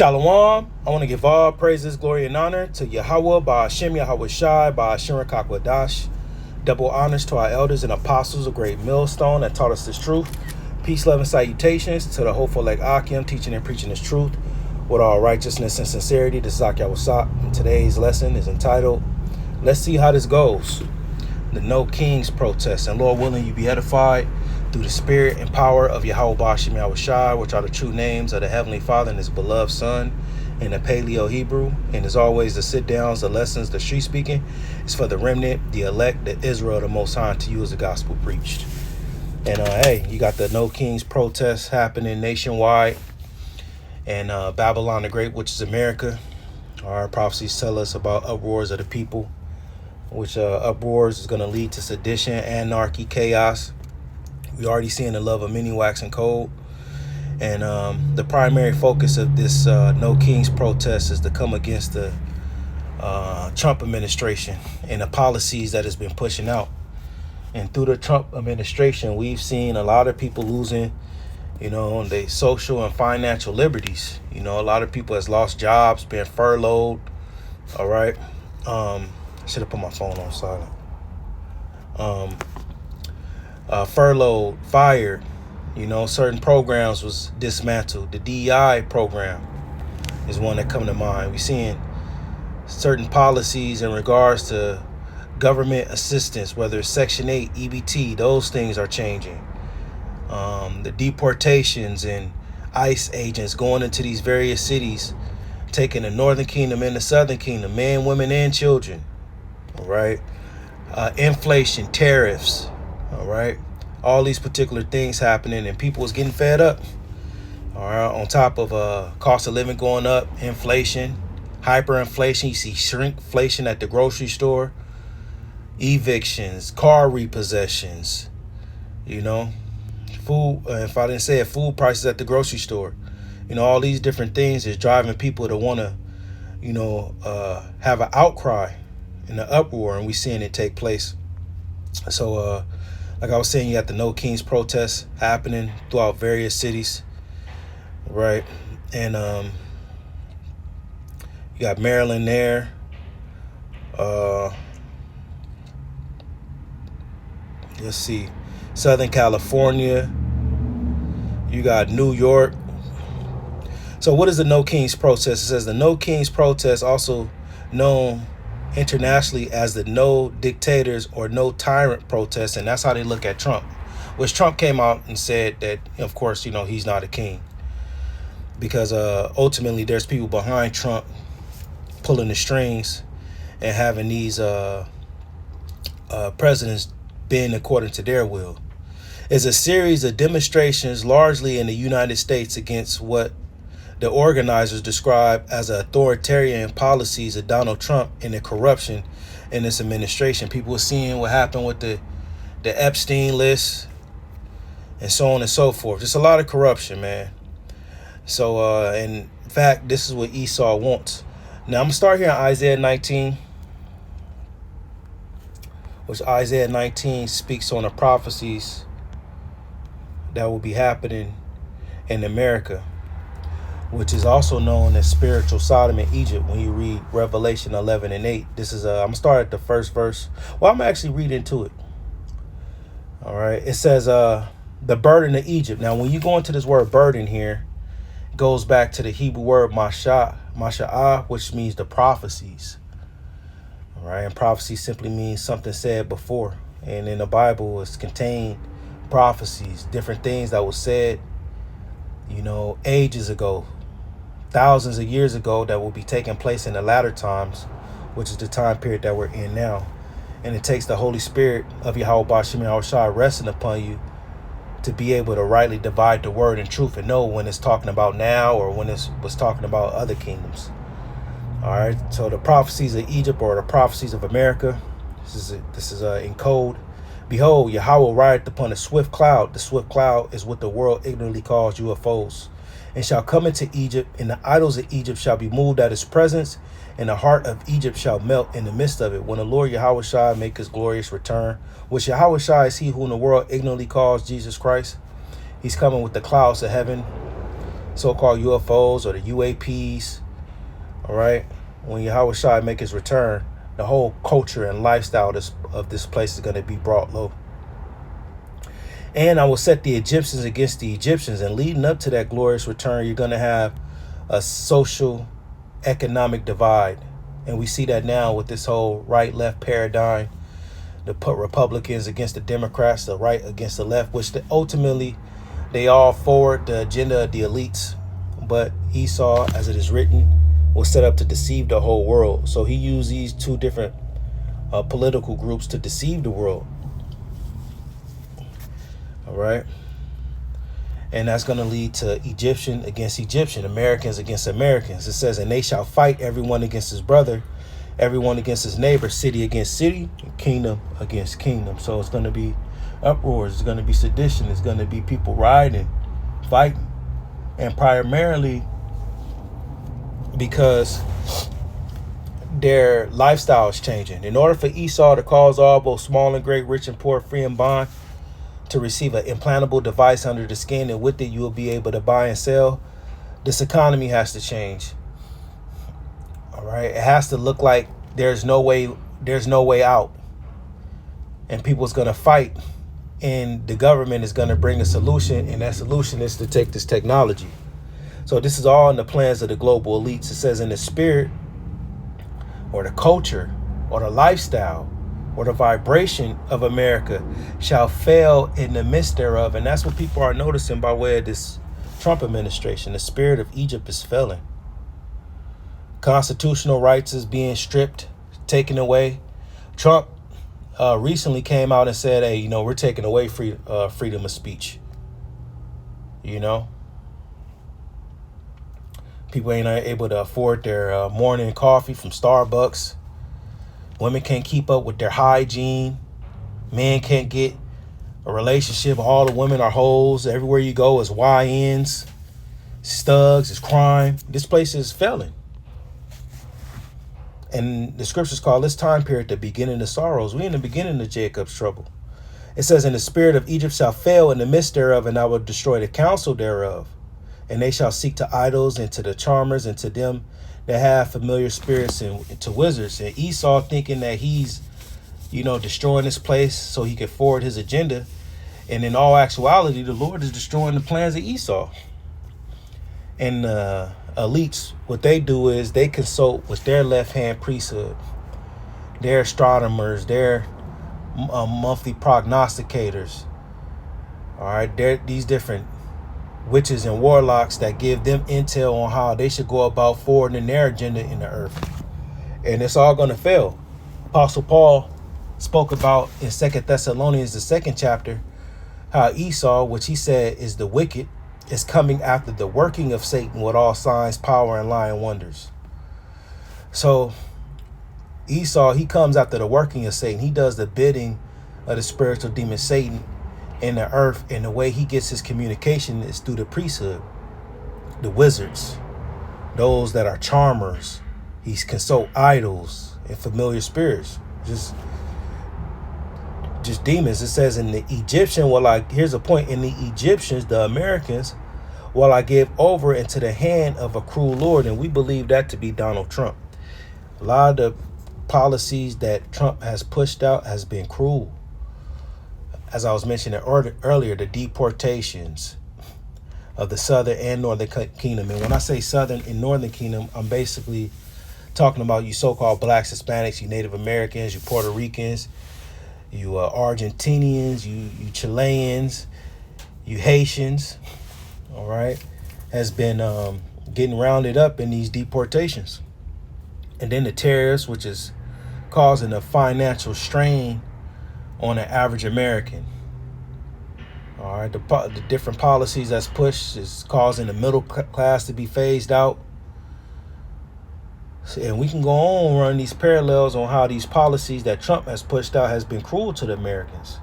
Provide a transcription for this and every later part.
Shalom. I want to give all praises, glory, and honor to Yahweh, Ba'ashem Yahweh Shai, Ba'ashem Kakwadash. Double honors to our elders and apostles, a great millstone that taught us this truth. Peace, love, and salutations to the hopeful like Akim, teaching and preaching this truth with all righteousness and sincerity. This is Akia Wasap, and today's lesson is entitled, Let's See How This Goes. The No Kings protest. And Lord willing, you be edified through the spirit and power of Yahweh Ba'ashem Yahweh Shai, which are the true names of the Heavenly Father and His beloved Son in the Paleo Hebrew. And as always, the sit downs, the lessons, the street speaking is for the remnant, the elect, the Israel, the Most High, to you as the gospel preached. And hey, you got the No Kings protest happening nationwide, and Babylon the Great, which is America. Our prophecies tell us about uproars of the people, which uproars is going to lead to sedition, anarchy, chaos. We already seeing the love of many waxing cold. And the primary focus of this No Kings protest is to come against the Trump administration and the policies that has been pushing out. And through the Trump administration, we've seen a lot of people losing, their social and financial liberties. A lot of people has lost jobs, been furloughed. All right. I should have put my phone on silent. Furloughed, fired, certain programs was dismantled. The DEI program is one that come to mind. We're seeing certain policies in regards to government assistance, whether it's Section 8, EBT, those things are changing. The deportations and ICE agents going into these various cities, taking the Northern Kingdom and the Southern Kingdom, men, women, and children. All right. Inflation, tariffs. All right. All these particular things happening, and people was getting fed up. All right. On top of cost of living going up, inflation, hyperinflation. You see shrinkflation at the grocery store, evictions, car repossessions, food. If I didn't say it, food prices at the grocery store. All these different things is driving people to want to, have an outcry and an uproar, and we seeing it take place. So, like I was saying, you got the No Kings protests happening throughout various cities, right? And you got Maryland there. Let's see, Southern California. You got New York. So what is the No Kings protest? It says the No Kings protest, also known internationally as the No Dictators or No Tyrant protest, and that's how they look at Trump, which Trump came out and said that, of course, he's not a king, because ultimately there's people behind Trump pulling the strings and having these presidents bend according to their will. It's a series of demonstrations largely in the United States against what the organizers describe as authoritarian policies of Donald Trump and the corruption in this administration. People are seeing what happened with the Epstein list and so on and so forth. Just a lot of corruption, man. So, in fact, this is what Esau wants. Now, I'm going to start here in Isaiah 19, which Isaiah 19 speaks on the prophecies that will be happening in America, which is also known as spiritual Sodom and Egypt when you read Revelation 11 and 8. This is, I'm going to start at the first verse. Well, I'm actually reading into it. All right. It says, the burden of Egypt. Now, when you go into this word burden here, it goes back to the Hebrew word masha'ah, which means the prophecies. All right. And prophecy simply means something said before. And in the Bible, it's contained prophecies, different things that was said, ages ago, thousands of years ago, that will be taking place in the latter times, which is the time period that we're in now. And it takes the Holy Spirit of Yahweh Ba'ashem Yahweh Shai resting upon you to be able to rightly divide the word and truth and know when it's talking about now or when it was talking about other kingdoms. All right. So the prophecies of Egypt or the prophecies of America, this is in code. Behold, Yahweh rideth upon a swift cloud. The swift cloud is what the world ignorantly calls UFOs. And shall come into Egypt, and the idols of Egypt shall be moved at his presence, and the heart of Egypt shall melt in the midst of it. When the Lord Yahweh Shai make his glorious return, which Yahweh Shai is he whom the world ignorantly calls Jesus Christ. He's coming with the clouds of heaven, so-called UFOs or the UAPs. All right, when Yahweh Shai make his return, the whole culture and lifestyle of this place is going to be brought low. And I will set the Egyptians against the Egyptians. And leading up to that glorious return, you're going to have a social economic divide. And we see that now with this whole right-left paradigm. The Republicans against the Democrats, the right against the left, which ultimately they all forward the agenda of the elites. But Esau, as it is written, was set up to deceive the whole world. So he used these two different political groups to deceive the world. All right. And that's going to lead to Egyptian against Egyptian, Americans against Americans. It says, and they shall fight everyone against his brother, everyone against his neighbor, city against city, and kingdom against kingdom. So it's going to be uproars. It's going to be sedition. It's going to be people rioting, fighting. And primarily because their lifestyle is changing. In order for Esau to cause all, both small and great, rich and poor, free and bond, to receive an implantable device under the skin, and with it you will be able to buy and sell, this economy has to change. All right, it has to look like there's no way out, and people's going to fight, and the government is going to bring a solution, and that solution is to take this technology. So this is all in the plans of the global elites. It says, in the spirit or the culture or the lifestyle or the vibration of America shall fail in the midst thereof. And that's what people are noticing by way of this Trump administration. The spirit of Egypt is failing. Constitutional rights is being stripped, taken away. Trump recently came out and said, hey, we're taking away freedom of speech. People ain't able to afford their morning coffee from Starbucks. Women can't keep up with their hygiene. Men can't get a relationship. All the women are hoes. Everywhere you go is YNs, stugs, it's crime. This place is failing. And the scriptures call this time period the beginning of sorrows. We in the beginning of Jacob's trouble. It says, and the spirit of Egypt shall fail in the midst thereof, and I will destroy the counsel thereof. And they shall seek to idols and to the charmers and to them that have familiar spirits and to wizards. And Esau thinking that he's, destroying this place so he can forward his agenda. And in all actuality, the Lord is destroying the plans of Esau. And elites, what they do is they consult with their left-hand priesthood, their astronomers, their monthly prognosticators. All right, they're these different witches and warlocks that give them intel on how they should go about forwarding their agenda in the earth. And it's all going to fail. Apostle Paul spoke about in 2 Thessalonians, the 2nd chapter, how Esau, which he said is the wicked, is coming after the working of Satan with all signs, power, and lying wonders. So Esau, he comes after the working of Satan. He does the bidding of the spiritual demon Satan in the earth, and the way he gets his communication is through the priesthood, the wizards, those that are charmers. He consult idols and familiar spirits, just demons. It says, in the Egyptian, here's a point, in the Egyptians, the Americans, will I give over into the hand of a cruel Lord. And we believe that to be Donald Trump. A lot of the policies that Trump has pushed out has been cruel. As I was mentioning earlier, the deportations of the Southern and Northern Kingdom. And when I say Southern and Northern Kingdom, I'm basically talking about you so-called blacks, Hispanics, you Native Americans, you Puerto Ricans, you Argentinians, you Chileans, you Haitians, all right, has been getting rounded up in these deportations. And then the tariffs, which is causing a financial strain on an average American. All right, the different policies that's pushed is causing the middle class to be phased out. And we can go on run these parallels on how these policies that Trump has pushed out has been cruel to the Americans.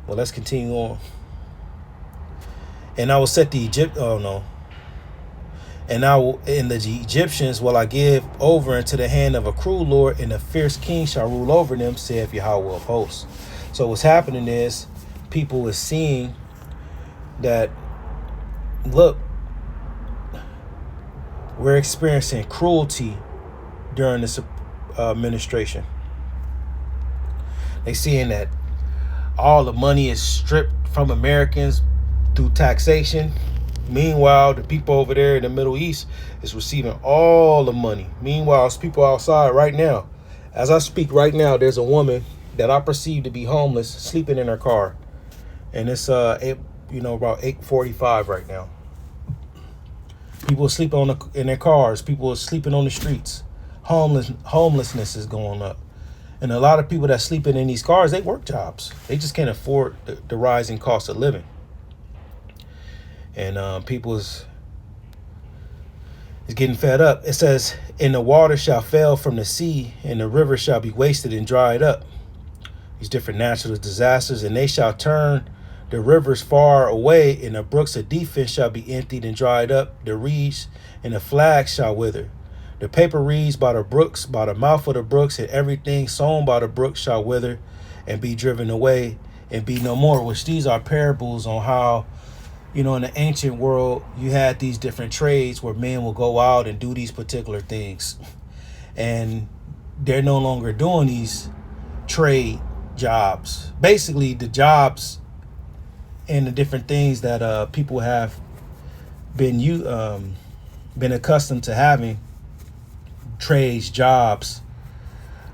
Well, let's continue on. And I will set the and the Egyptians will I give over into the hand of a cruel Lord, and a fierce king shall rule over them, saith Yahweh of hosts. So what's happening is people is seeing that, look, We're experiencing cruelty during this administration. They seeing that all the money is stripped from Americans through taxation. Meanwhile, the people over there in the Middle East is receiving all the money. Meanwhile, there's people outside right now. As I speak right now, there's a woman that I perceive to be homeless sleeping in her car. And it's about 8:45 right now. People are sleeping in their cars. People are sleeping on the streets. Homelessness is going up. And a lot of people that sleeping in these cars, they work jobs. They just can't afford the rising cost of living. And people is getting fed up. It says, and the water shall fail from the sea, and the river shall be wasted and dried up. These different natural disasters, and they shall turn the rivers far away, and the brooks of defense shall be emptied and dried up. The reeds and the flags shall wither. The paper reeds by the brooks, by the mouth of the brooks, and everything sown by the brooks shall wither and be driven away and be no more. Which these are parables on how, in the ancient world, you had these different trades where men will go out and do these particular things. And they're no longer doing these trade jobs. Basically, the jobs and the different things that people have been accustomed to having, trades, jobs.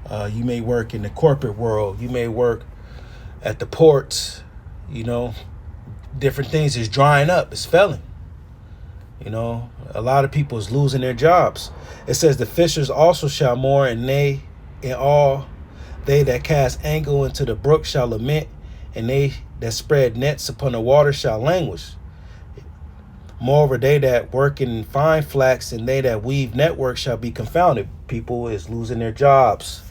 You may work in the corporate world. You may work at the ports. Different things is drying up. It's failing. A lot of people is losing their jobs. It says the fishers also shall mourn, and all they that cast angle into the brook shall lament, and they that spread nets upon the water shall languish. Moreover, they that work in fine flax and they that weave network shall be confounded. People is losing their jobs.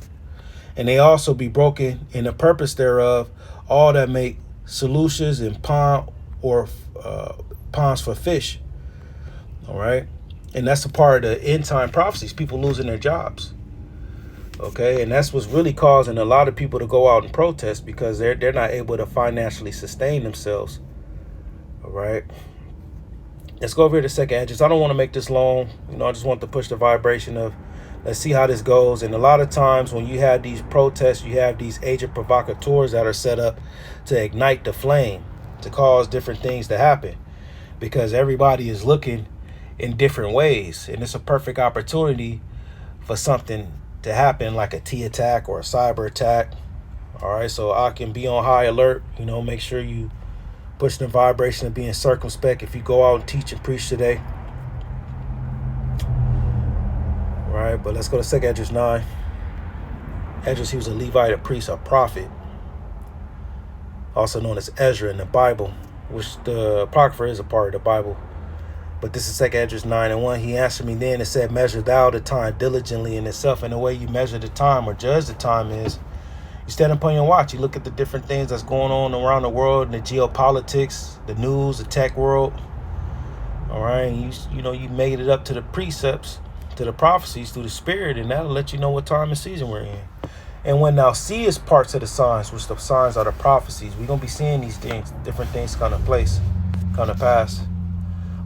And they also be broken in the purpose thereof, all that make solutions and ponds for fish. All right. And that's a part of the end time prophecies, people losing their jobs. Okay. And that's what's really causing a lot of people to go out and protest, because they're not able to financially sustain themselves. All right. Let's go over here to second address. I don't want to make this long. I just want to push the vibration of, let's see how this goes. And a lot of times when you have these protests, you have these agent provocateurs that are set up to ignite the flame, to cause different things to happen, because everybody is looking in different ways. And it's a perfect opportunity for something to happen, like a T attack or a cyber attack. All right. So I can be on high alert, make sure you push the vibration of being circumspect if you go out and teach and preach today. All right, but let's go to 2nd Esdras 9. Esdras, he was a Levite, a priest, a prophet, also known as Ezra in the Bible, which the Apocrypha is a part of the Bible. But this is 2nd Esdras 9:1. He answered me then and said, measure thou the time diligently in itself. And the way you measure the time or judge the time is, you stand upon your watch. You look at the different things that's going on around the world, the geopolitics, the news, the tech world. All right. And you made it up to the precepts, to the prophecies through the spirit, and that'll let you know what time and season we're in. And when thou seest parts of the signs, which the signs are the prophecies, we're going to be seeing these things, different things come to pass,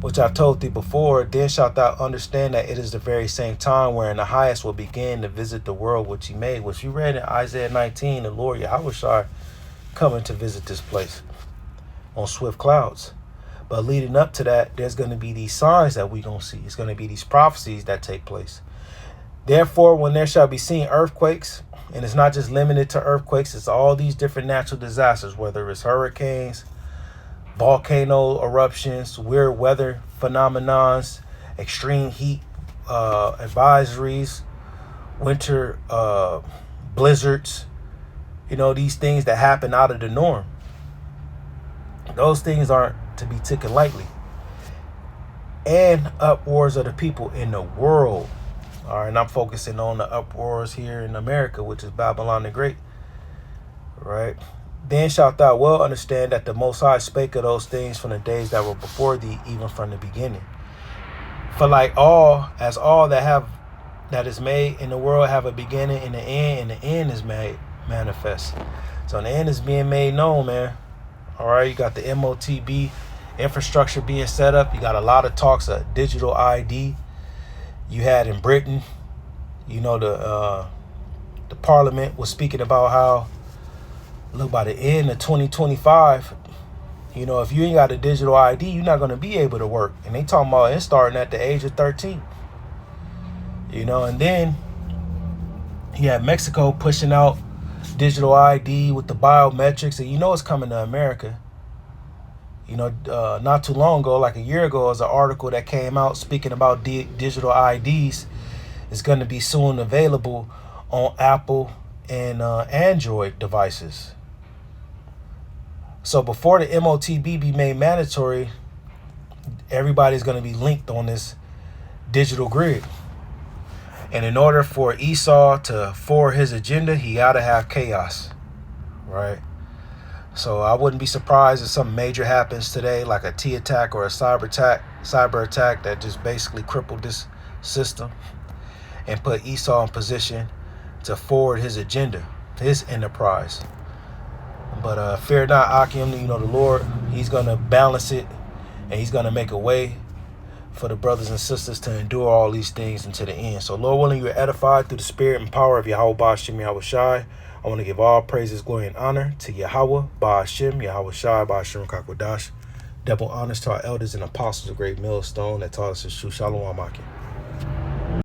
which I told thee before, then shalt thou understand that it is the very same time wherein the highest will begin to visit the world which he made, which you read in Isaiah 19, the Lord Yahushua coming to visit this place on swift clouds. But leading up to that, there's going to be these signs that we're going to see. It's going to be these prophecies that take place. Therefore, when there shall be seen earthquakes, and it's not just limited to earthquakes, it's all these different natural disasters, whether it's hurricanes, volcano eruptions, weird weather phenomenons, extreme heat advisories, winter blizzards, these things that happen out of the norm. Those things aren't to be taken lightly. And uproars of the people in the world. All right, and I'm focusing on the uproars here in America, which is Babylon the Great. Right? Then shalt thou well understand that the Most High spake of those things from the days that were before thee, even from the beginning. For like all that is made in the world have a beginning and an end, and the end is made manifest. So the end is being made known, man. All right, you got the MOTB infrastructure being set up. You got a lot of talks of digital ID. You had in Britain, you know, the parliament was speaking about how, look, by the end of 2025, you know, if you ain't got a digital ID, you're not going to be able to work. And they talking about it starting at the age of 13. You know, and then you had Mexico pushing out digital ID with the biometrics, and you know it's coming to America. You know, not too long ago, like a year ago, was an article that came out speaking about digital IDs is going to be soon available on Apple and Android devices. So before the MOTB be made mandatory, everybody's going to be linked on this digital grid. And in order for Esau to forward his agenda, he got to have chaos, right? So I wouldn't be surprised if something major happens today, like a T attack or a cyber attack that just basically crippled this system and put Esau in position to forward his agenda, his enterprise. But fear not, Akim, you know, the Lord, he's going to balance it, and he's going to make a way for the brothers and sisters to endure all these things until the end. So Lord willing, you are edified through the spirit and power of Yahweh Ba'ashem Yahweh Shai. I want to give all praises, glory, and honor to Yahweh Ba'ashem Yahweh Shai Ba'ashem Kakwadash. Double honors to our elders and apostles of great millstone that taught us the truth. Shalom, Akim.